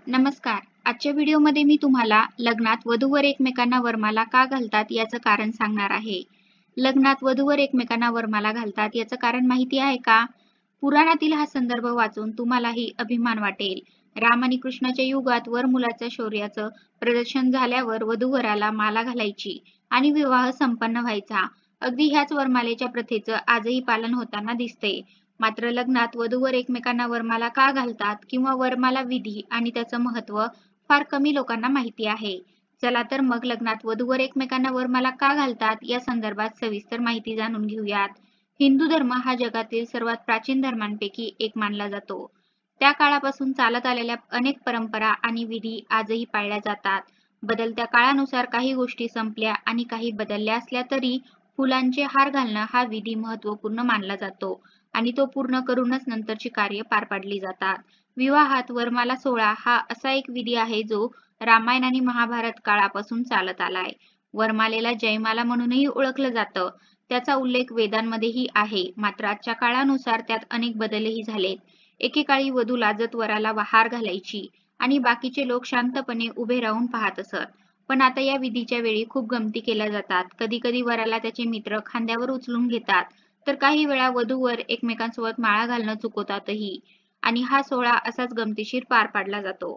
नमस्कार. आजच्या व्हिडिओमध्ये मी तुम्हाला लग्नात वधूवर एकमेकांना वरमाला का घालतात याचं कारण सांगणार आहे. लग्नात वधूवर एकमेकांना वरमाला घालतात याचं कारण माहिती आहे का? पुराणातील हा संदर्भ वाचून तुम्हालाही अभिमान वाटेल. राम आणि कृष्णाच्या युगात वरमुलाच्या शौर्याचं प्रदर्शन झाल्यावर वधूवराला माला घालायची आणि विवाह संपन्न व्हायचा. अगदी ह्याच वरमालेच्या प्रथेचं आजही पालन होताना दिसते. मात्र लग्नात वधूवर एकमेकांना वरमाला का घालतात किंवा वरमाला विधी आणि त्याचं महत्त्व फार कमी लोकांना माहिती आहे. चला तर मग लग्नात वधूवर एकमेकांना वरमाला का घालतात या संदर्भात सविस्तर माहिती जाणून घेऊयात. हिंदू धर्म हा जगातील सर्वात प्राचीन धर्मांपैकी एक मानला जातो. त्या काळापासून चालत आलेल्या अनेक परंपरा आणि विधी आजही पाळल्या जातात. बदलत्या काळानुसार काही गोष्टी संपल्या आणि काही बदलल्या असल्या तरी फुलांचे हार घालणं हा विधी महत्त्वपूर्ण मानला जातो आणि तो पूर्ण करूनच नंतरची कार्य पार पाडली जातात. विवाहात वरमाला सोहळा हा असा एक विधी आहे जो रामायण आणि महाभारत काळापासून चालत आलाय. वरमालेला जयमाला म्हणूनही ओळखलं जातं. त्याचा उल्लेख वेदांमध्येही आहे. मात्र आजच्या काळानुसार त्यात अनेक बदलही झालेत. एकेकाळी वधू लाजत वराला हार घालायची आणि बाकीचे लोक शांतपणे उभे राहून पाहत असत. पण आता या विधीच्या वेळी खूप गमती केल्या जातात. कधी कधी वराला त्याचे मित्र खांद्यावर उचलून घेतात, तर काही वेळा वधूवर एकमेकांसोबत माळा घालणं चुकवतातही आणि हा सोहळा असाच गमतीशीर पार पाडला जातो.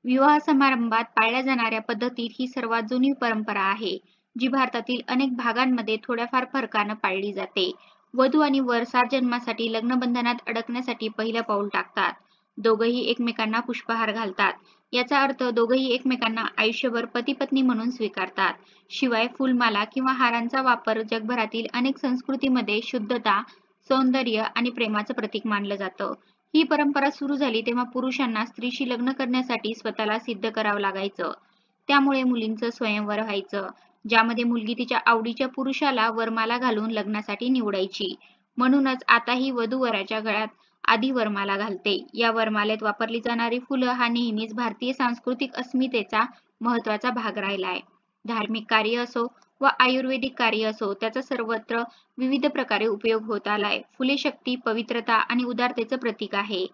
विवाह समारंभात पाळल्या जाणाऱ्या पद्धतीत ही सर्वात जुनी परंपरा आहे, जी भारतातील अनेक भागांमध्ये थोड्याफार फरकानं पाळली जाते. वधू आणि वर सात जन्मासाठी लग्नबंधनात अडकण्यासाठी पहिलं पाऊल टाकतात. दोघंही एकमेकांना पुष्पहार घालतात. याचा अर्थ दोघंही एकमेकांना आयुष्यभर पती-पत्नी म्हणून स्वीकारतात. शिवाय फुलमाला किंवा हारांचा वापर जगभरातील अनेक संस्कृतीमध्ये शुद्धता, सौंदर्य आणि प्रेमाचं प्रतीक मानलं जातं. ही परंपरा सुरू झाली तेव्हा पुरुषांना स्त्रीशी लग्न करण्यासाठी स्वतःला सिद्ध करावं लागायचं. त्यामुळे मुलींचं स्वयंवर व्हायचं, ज्यामध्ये मुलगी तिच्या आवडीच्या पुरुषाला वरमाला घालून लग्नासाठी निवडायची. म्हणूनच आता ही वधू वराच्या गळ्यात आधी वरमाला घालते. या वरमालेत वापरली जाणारी फुलं हा नेहमीच भारतीय सांस्कृतिक अस्मितेचा महत्त्वाचा भाग राहिलाय. धार्मिक कार्य असो वा आयुर्वेदिक कार्य असो, त्याचा सर्वत्र विविध प्रकारे उपयोग होत आलाय. फुले शक्ती, पवित्रता आणि उदारतेचं प्रतीक आहे.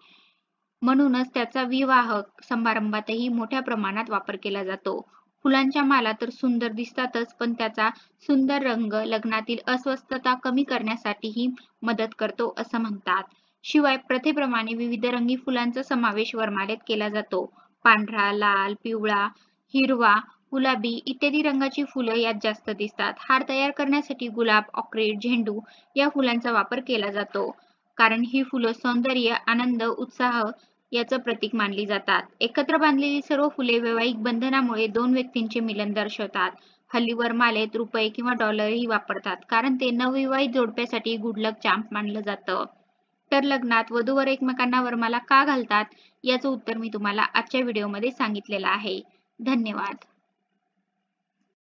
म्हणूनच त्याचा विवाह समारंभातही मोठ्या प्रमाणात वापर केला जातो. फुलांच्या माला तर सुंदर दिसतातच, पण त्याचा सुंदर रंग लग्नातील अस्वस्थता कमी करण्यासाठीही मदत करतो असं म्हणतात. शिवाय प्रथेप्रमाणे विविध रंगी फुलांचा समावेश वरमालेत केला जातो. पांढरा, लाल, पिवळा, हिरवा, गुलाबी इत्यादी रंगाची फुलं यात जास्त दिसतात. हार तयार करण्यासाठी गुलाब, ऑर्किड, झेंडू या फुलांचा वापर केला जातो. कारण ही फुलं सौंदर्य, आनंद, उत्साह याचं प्रतीक मानली जातात. एकत्र बांधलेली सर्व फुले वैवाहिक बंधनामुळे दोन व्यक्तींचे मिलन दर्शवतात. हल्ली वरमालेत रुपये किंवा डॉलरही वापरतात, कारण ते नवविवाहित जोडप्यासाठी गुड लक चार्म मानलं जातं. तर लग्नात वधूवर एकमेकांना वरमाला का घालतात याचं उत्तर मी तुम्हाला आजच्या व्हिडिओमध्ये सांगितलेलं आहे. धन्यवाद.